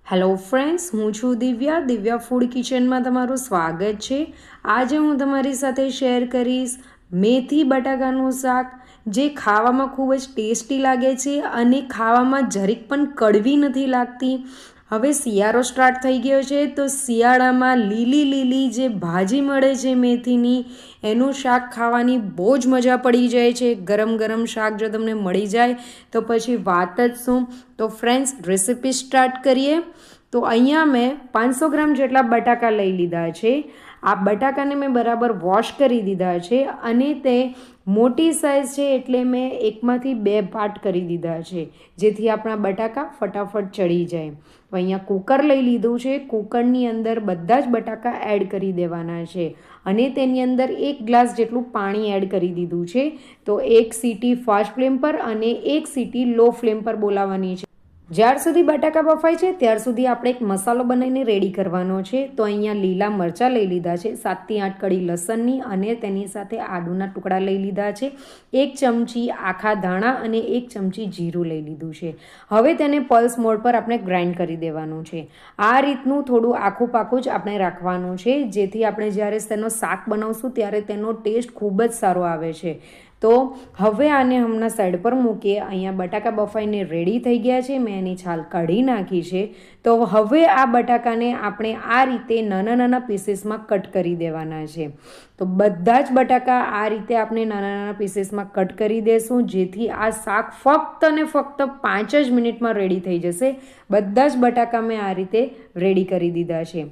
Hello friends, હું છું Divya food કિચનમાં તમારું સ્વાગત છે। આજે હું તમારી સાથે શેર કરીશ મેથી બટાકાનું શાક, જે ખાવામાં ખૂબ જ ટેસ્ટી લાગે છે અને ખાવામાં જરીક પણ કડવી નથી લાગતી। હવે શિયાળો સ્ટાર્ટ થઈ ગયો છે, તો શિયાળામાં લીલી જે ભાજી મળે છે મેથીની, એનું શાક ખાવાની બહુ જ મજા પડી જાય છે। ગરમ શાક જો તમને મળી જાય તો પછી વાત જ શું। તો ફ્રેન્ડ્સ, રેસિપી સ્ટાર્ટ કરીએ। તો અહીંયા મેં 500 ગ્રામ જેટલા બટાકા લઈ લીધા છે। આ બટાકાને મેં બરાબર વોશ કરી દીધા છે અને તે મોટી સાઇઝ છે એટલે મેં એકમાંથી 2 પાર્ટ કરી દીધા છે, જેથી આપણા બટાકા ફટાફટ ચડી જાય। તો અહીંયા કુકર લઈ લીધું છે। કુકરની અંદર બધા જ બટાકા એડ કરી દેવાના છે અને તેની અંદર 1 ગ્લાસ જેટલું પાણી એડ કરી દીધું છે। તો 1 સીટી ફાસ્ટ ફ્લેમ પર અને 1 સીટી લો ફ્લેમ પર બોલાવવાની છે। જ્યાર સુધી બટાકા બફાય છે ત્યાર સુધી આપણે એક મસાલો બનાવીને રેડી કરવાનો છે। તો અહીંયા લીલા મરચાં લઈ લીધા છે, 7 થી 8 કળી લસણની, અને તેની સાથે આદુના ટુકડા લઈ લીધા છે, 1 ચમચી આખા ધાણા અને 1 ચમચી જીરું લઈ લીધું છે। હવે તેને પલ્સ મોડ પર આપણે ગ્રાઇન્ડ કરી દેવાનું છે। આ રીતનું થોડું આખું પાકું જ આપણે રાખવાનું છે, જેથી આપણે જ્યારે તેનો શાક બનાવશું ત્યારે તેનો ટેસ્ટ ખૂબ જ સારો આવે છે। તો હવે આને હમણાં સાઈડ પર મૂકીએ। અહીંયા બટાકા બફાઈને રેડી થઈ ગયા છે, મેં એની છાલ કાઢી નાખી છે। તો હવે આ બટાકાને આપણે આ રીતે નાના પીસીસમાં કટ કરી દેવાના છે। તો બધા જ બટાકા આ રીતે આપણે નાના પીસીસમાં કટ કરી દેશું, જેથી આ શાક ફક્ત અને ફક્ત 5 જ મિનિટમાં રેડી થઈ જશે। બધા જ બટાકા મેં આ રીતે રેડી કરી દીધા છે।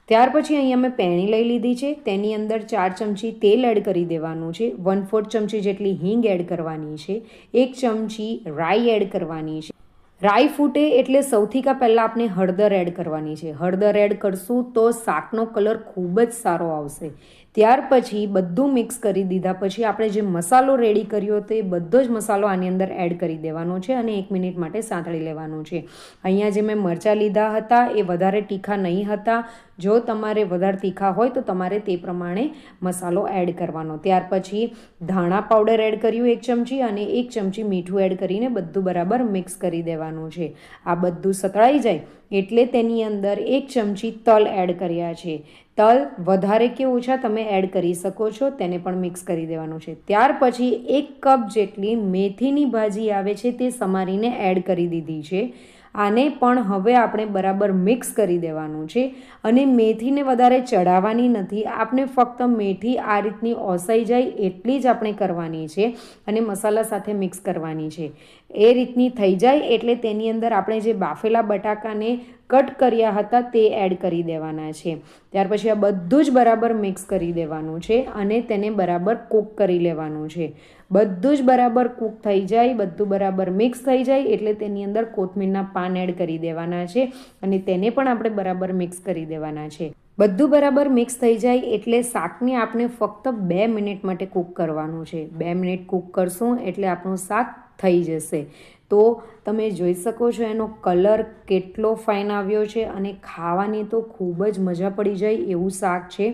ત્યાર પછી અહીંયા મેં પેણી લઈ લીધી છે, તેની અંદર 4 ચમચી તેલ એડ કરી દેવાનું છે, 1/4 ચમચી જેટલી હિંગ એડ કરવાની છે, 1 ચમચી રાઈ એડ કરવાની છે। રાઈ ફૂટે એટલે સૌથી પહેલાં આપણે હળદર એડ કરવાની છે। હળદર એડ કરશું તો શાકનો કલર ખૂબ જ સારો આવશે। ત્યાર પછી બધું મિક્સ કરી દીધા પછી આપણે જે મસાલો રેડી કર્યો હતો એ બધો જ મસાલો આની અંદર એડ કરી દેવાનો છે અને 1 મિનિટ માટે સાંતળી લેવાનું છે। અહીંયા જે મેં મરચાં લીધા હતા એ વધારે તીખા નહીં હતા। જો તમારે વધારે તીખા હોય તો તમારે તે પ્રમાણે મસાલો એડ કરવાનો। ત્યાર પછી ધાણા પાવડર એડ કર્યું 1 ચમચી અને 1 ચમચી મીઠું એડ કરીને બધું બરાબર મિક્સ કરી દેવાનું છે। આ બધું સતળાઈ જાય એટલે તેની અંદર 1 ચમચી તલ એડ કર્યા છે। તલ વધારે કે ઓછા તમે એડ કરી શકો છો, તેને પણ મિક્સ કરી દેવાનું છે। ત્યાર પછી 1 કપ જેટલી મેથીની ભાજી આવે છે તે સમારીને એડ કરી દીધી છે। આને પણ હવે આપણે બરાબર મિક્સ કરી દેવાનું છે અને મેથીને વધારે ચડાવવાની નથી, આપણે ફક્ત મેથી આ રીતની ઓસાઈ જાય એટલી જ આપણે કરવાની છે અને મસાલા સાથે મિક્સ કરવાની છે। એ રીતની થઈ જાય એટલે તેની અંદર આપણે જે બાફેલા બટાકાને કટ કર્યા હતા તે એડ કરી દેવાના છે। ત્યાર પછી આ બધું જ બરાબર મિક્સ કરી દેવાનું છે અને તેને બરાબર કૂક કરી લેવાનું છે। બધું જ બરાબર કૂક થઈ જાય, બધું બરાબર મિક્સ થઈ જાય એટલે તેની અંદર કોથમીરના પાન એડ કરી દેવાના છે અને તેને પણ આપણે બરાબર મિક્સ કરી દેવાના છે। બધું બરાબર મિક્સ થઈ જાય એટલે શાકને આપણે ફક્ત 2 મિનિટ માટે કૂક કરવાનું છે। 2 મિનિટ કૂક કરશું એટલે આપણું શાક થઈ જશે। તો તમે જોઈ શકો છો એનો કલર કેટલો ફાઇન આવ્યો છે અને ખાવાની તો ખૂબ જ મજા પડી જાય એવું શાક છે।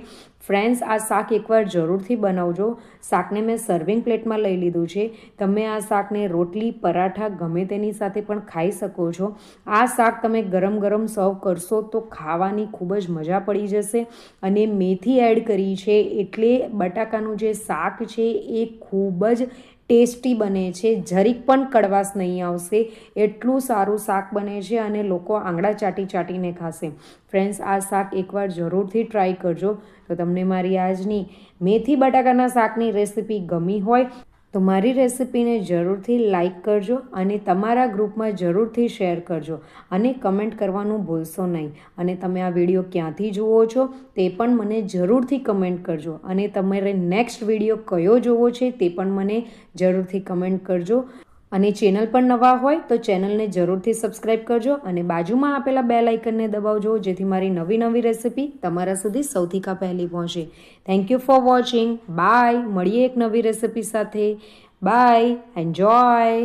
ફ્રેન્ડ્સ, આ શાક એકવાર જરૂરથી બનાવજો। શાકને મેં સર્વિંગ પ્લેટમાં લઈ લીધું છે, તમે આ શાકને રોટલી, પરાઠા ગમે તેની સાથે પણ ખાઈ શકો છો। આ શાક તમે ગરમ સર્વ કરશો તો ખાવાની ખૂબ જ મજા પડી જશે અને મેથી એડ કરી છે એટલે બટાકાનું જે શાક છે એ ખૂબ જ ટેસ્ટી બને છે, જરીક પણ કડવાશ નહીં આવશે, એટલું સારું શાક બને છે અને લોકો આંગળા ચાટીને ખાશે। ફ્રેન્ડ્સ, આ શાક એકવાર જરૂરથી ટ્રાય કરજો। તો તમને મારી આજની મેથી બટાકાના શાકની રેસિપી ગમી હોય તો મારી રેસિપીને જરૂરથી લાઈક કરજો અને તમારા ગ્રુપમાં જરૂરથી શેર કરજો અને કમેન્ટ કરવાનું ભૂલશો નહીં। અને તમે આ વિડીયો ક્યાંથી જુઓ છો તે પણ મને જરૂરથી કમેન્ટ કરજો અને તમારે નેક્સ્ટ વિડીયો કયો જોવો છે તે પણ મને જરૂરથી કમેન્ટ કરજો। અને ચેનલ પર નવા હોય તો ચેનલને જરૂરથી સબસ્ક્રાઈબ કરજો અને બાજુમાં આપેલા બેલ આઇકનને દબાવજો, જેથી મારી નવી રેસિપી તમારા સુધી સૌથી પહેલી પહોંચે। Thank you for watching. Bye, મળીએ એક નવી રેસિપી સાથે। Bye, enjoy.